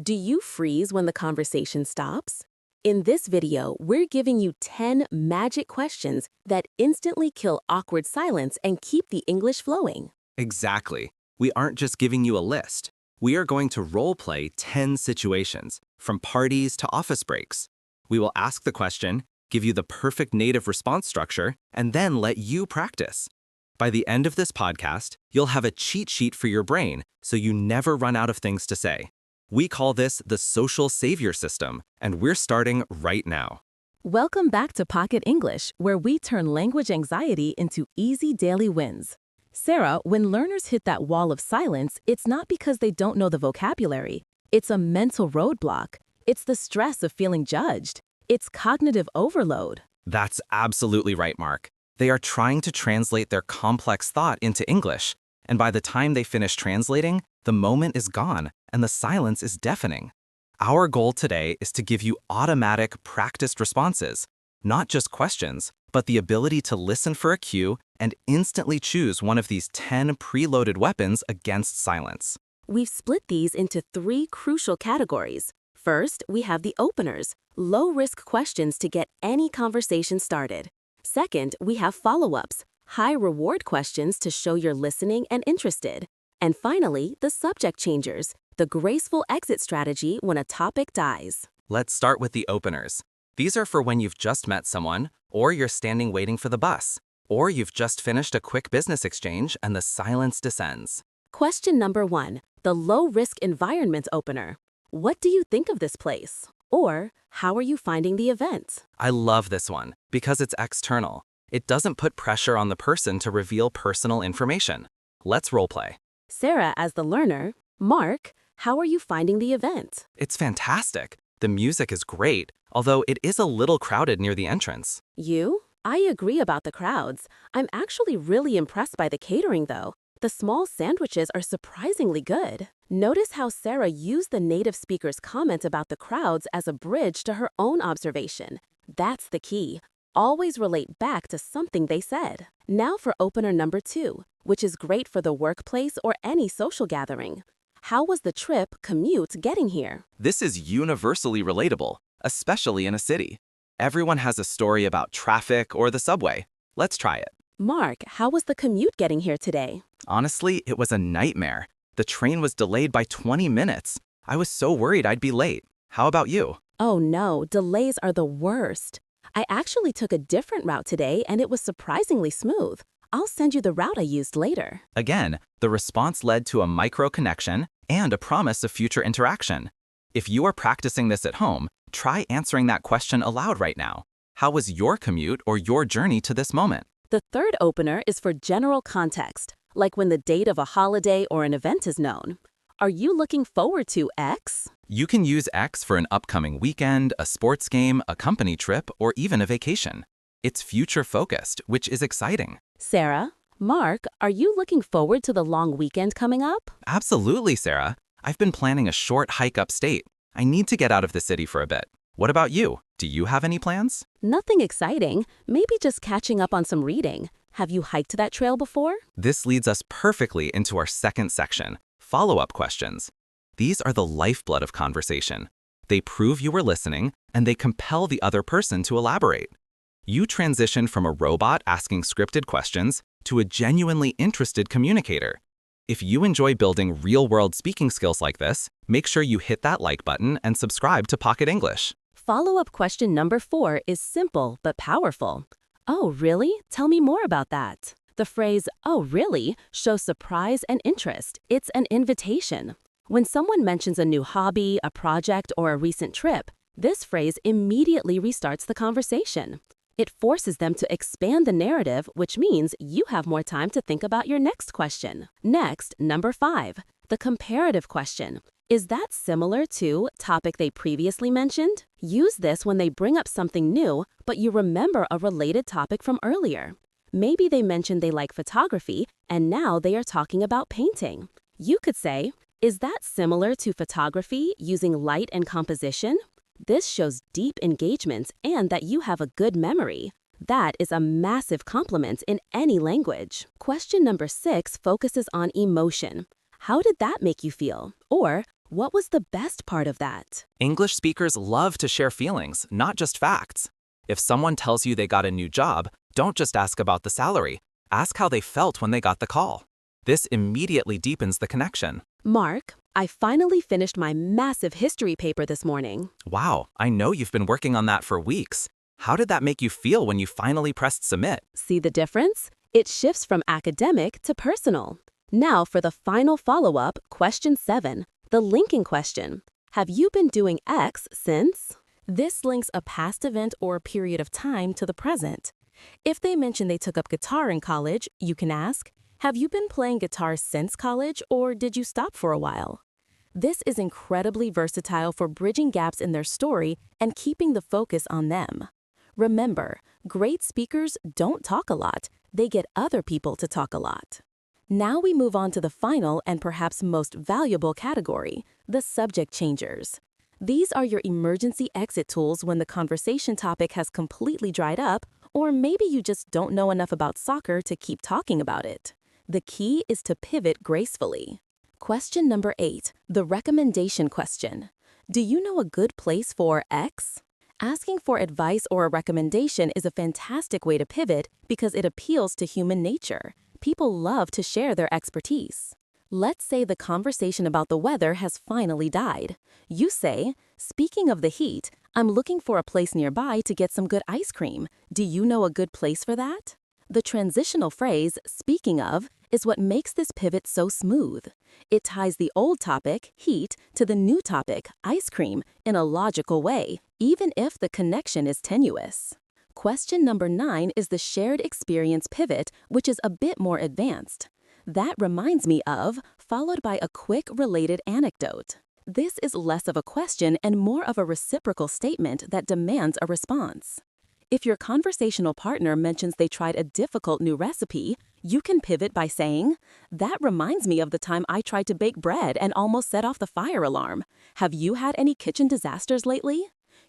Do you freeze when the conversation stops? In this video, we're giving you 10 magic questions that instantly kill awkward silence and keep the English flowing. Exactly. We aren't just giving you a list. We are going to role-play 10 situations, from parties to office breaks. We will ask the question, give you the perfect native response structure, and then let you practice. By the end of this podcast, you'll have a cheat sheet for your brain so you never run out of things to say. We call this the social savior system, and we're starting right now. Welcome back to Pocket English, where we turn language anxiety into easy daily wins. Sarah, when learners hit that wall of silence, it's not because they don't know the vocabulary. It's a mental roadblock. It's the stress of feeling judged. It's cognitive overload. That's absolutely right, Mark. They are trying to translate their complex thought into English, and by the time they finish translating, the moment is gone and the silence is deafening. Our goal today is to give you automatic, practiced responses, not just questions, but the ability to listen for a cue and instantly choose one of these 10 preloaded weapons against silence. We've split these into 3 crucial categories. First, we have the openers, low-risk questions to get any conversation started. Second, we have follow-ups, high-reward questions to show you're listening and interested. And finally, the subject changers, the graceful exit strategy when a topic dies. Let's start with the openers. These are for when you've just met someone, or you're standing waiting for the bus, or you've just finished a quick business exchange and the silence descends. Question number 1, the low-risk environment opener. What do you think of this place? Or, how are you finding the event? I love this one because it's external. It doesn't put pressure on the person to reveal personal information. Let's roleplay. Sarah as the learner. Mark, how are you finding the event? It's fantastic. The music is great, although it is a little crowded near the entrance. You? I agree about the crowds. I'm actually really impressed by the catering, though. The small sandwiches are surprisingly good. Notice how Sarah used the native speaker's comment about the crowds as a bridge to her own observation. That's the key. Always relate back to something they said. Now for opener number 2, which is great for the workplace or any social gathering. How was the commute getting here? This is universally relatable, especially in a city. Everyone has a story about traffic or the subway. Let's try it. Mark, how was the commute getting here today? Honestly, it was a nightmare. The train was delayed by 20 minutes. I was so worried I'd be late. How about you? Oh no, delays are the worst. I actually took a different route today and it was surprisingly smooth. I'll send you the route I used later. Again, the response led to a micro connection and a promise of future interaction. If you are practicing this at home, try answering that question aloud right now. How was your commute or your journey to this moment? The third opener is for general context, like when the date of a holiday or an event is known. Are you looking forward to X? You can use X for an upcoming weekend, a sports game, a company trip, or even a vacation. It's future-focused, which is exciting. Sarah, Mark, are you looking forward to the long weekend coming up? Absolutely, Sarah. I've been planning a short hike upstate. I need to get out of the city for a bit. What about you? Do you have any plans? Nothing exciting. Maybe just catching up on some reading. Have you hiked that trail before? This leads us perfectly into our second section, follow-up questions. These are the lifeblood of conversation. They prove you were listening, and they compel the other person to elaborate. You transition from a robot asking scripted questions to a genuinely interested communicator. If you enjoy building real-world speaking skills like this, make sure you hit that like button and subscribe to Pocket English. Follow-up question number 4 is simple but powerful. Oh, really? Tell me more about that. The phrase, oh, really, shows surprise and interest. It's an invitation. When someone mentions a new hobby, a project, or a recent trip, this phrase immediately restarts the conversation. It forces them to expand the narrative, which means you have more time to think about your next question. Next, number 5, the comparative question. Is that similar to topic they previously mentioned? Use this when they bring up something new, but you remember a related topic from earlier. Maybe they mentioned they like photography, and now they are talking about painting. You could say, is that similar to photography using light and composition? This shows deep engagement and that you have a good memory. That is a massive compliment in any language. Question number 6 focuses on emotion. How did that make you feel? Or, What was the best part of that? English speakers love to share feelings, not just facts. If someone tells you they got a new job, don't just ask about the salary. Ask how they felt when they got the call. This immediately deepens the connection. Mark, I finally finished my massive history paper this morning. Wow, I know you've been working on that for weeks. How did that make you feel when you finally pressed submit? See the difference? It shifts from academic to personal. Now for the final follow-up, question 7, the linking question. Have you been doing X since? This links a past event or period of time to the present. If they mention they took up guitar in college, you can ask, have you been playing guitar since college or did you stop for a while? This is incredibly versatile for bridging gaps in their story and keeping the focus on them. Remember, great speakers don't talk a lot, they get other people to talk a lot. Now we move on to the final and perhaps most valuable category, the subject changers. These are your emergency exit tools when the conversation topic has completely dried up, or maybe you just don't know enough about soccer to keep talking about it. The key is to pivot gracefully. Question number 8, the recommendation question. Do you know a good place for X? Asking for advice or a recommendation is a fantastic way to pivot because it appeals to human nature. People love to share their expertise. Let's say the conversation about the weather has finally died. You say, speaking of the heat, I'm looking for a place nearby to get some good ice cream. Do you know a good place for that? The transitional phrase, speaking of, is what makes this pivot so smooth. It ties the old topic, heat, to the new topic, ice cream, in a logical way, even if the connection is tenuous. Question number 9 is the shared experience pivot, which is a bit more advanced. That reminds me of, followed by a quick related anecdote. This is less of a question and more of a reciprocal statement that demands a response. If your conversational partner mentions they tried a difficult new recipe, you can pivot by saying, that reminds me of the time I tried to bake bread and almost set off the fire alarm. Have you had any kitchen disasters lately?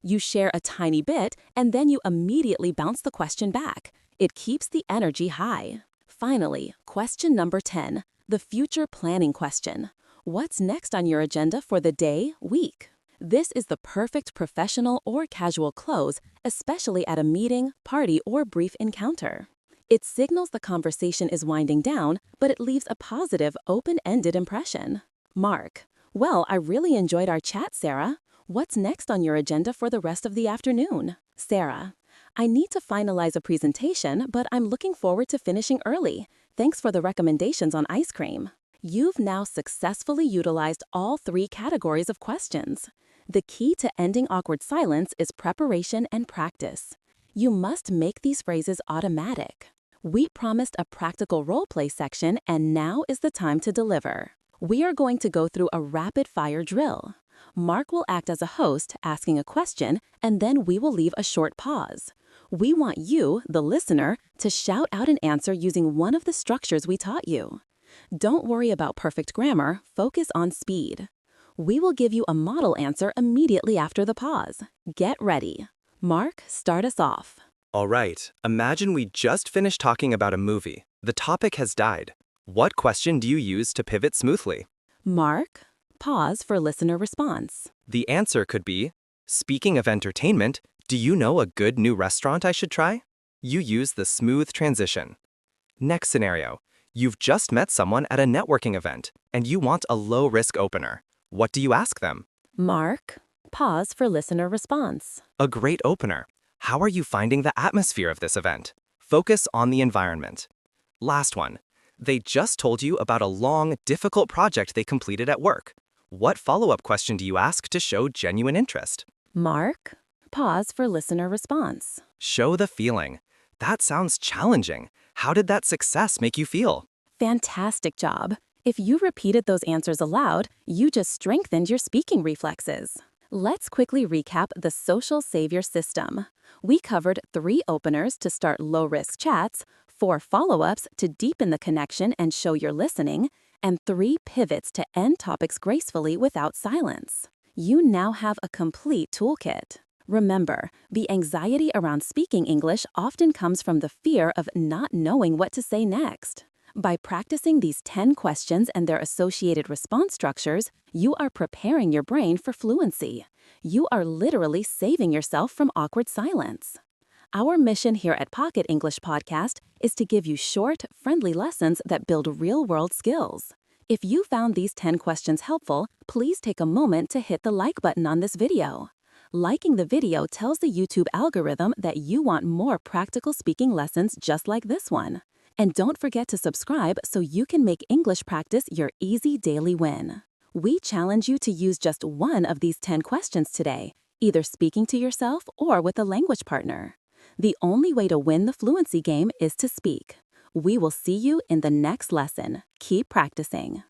You share a tiny bit, and then you immediately bounce the question back. It keeps the energy high. Finally, question number 10, the future planning question. What's next on your agenda for the day, week? This is the perfect professional or casual close, especially at a meeting, party, or brief encounter. It signals the conversation is winding down, but it leaves a positive, open-ended impression. Mark, well, I really enjoyed our chat, Sarah. What's next on your agenda for the rest of the afternoon? Sarah, I need to finalize a presentation, but I'm looking forward to finishing early. Thanks for the recommendations on ice cream. You've now successfully utilized all 3 categories of questions. The key to ending awkward silence is preparation and practice. You must make these phrases automatic. We promised a practical role-play section, and now is the time to deliver. We are going to go through a rapid-fire drill. Mark will act as a host, asking a question, and then we will leave a short pause. We want you, the listener, to shout out an answer using one of the structures we taught you. Don't worry about perfect grammar, focus on speed. We will give you a model answer immediately after the pause. Get ready. Mark, start us off. All right, imagine we just finished talking about a movie. The topic has died. What question do you use to pivot smoothly? Mark, pause for listener response. The answer could be, speaking of entertainment, do you know a good new restaurant I should try? You use the smooth transition. Next scenario, you've just met someone at a networking event, and you want a low-risk opener. What do you ask them? Mark, pause for listener response. A great opener. How are you finding the atmosphere of this event? Focus on the environment. Last one. They just told you about a long, difficult project they completed at work. What follow-up question do you ask to show genuine interest? Mark, pause for listener response. Show the feeling. That sounds challenging. How did that success make you feel? Fantastic job. If you repeated those answers aloud, you just strengthened your speaking reflexes. Let's quickly recap the social savior system. We covered 3 openers to start low-risk chats, 4 follow-ups to deepen the connection and show you're listening, and 3 pivots to end topics gracefully without silence. You now have a complete toolkit. Remember, the anxiety around speaking English often comes from the fear of not knowing what to say next. By practicing these 10 questions and their associated response structures, you are preparing your brain for fluency. You are literally saving yourself from awkward silence. Our mission here at Pocket English Podcast is to give you short, friendly lessons that build real-world skills. If you found these 10 questions helpful, please take a moment to hit the like button on this video. Liking the video tells the YouTube algorithm that you want more practical speaking lessons just like this one. And don't forget to subscribe so you can make English practice your easy daily win. We challenge you to use just one of these 10 questions today, either speaking to yourself or with a language partner. The only way to win the fluency game is to speak. We will see you in the next lesson. Keep practicing.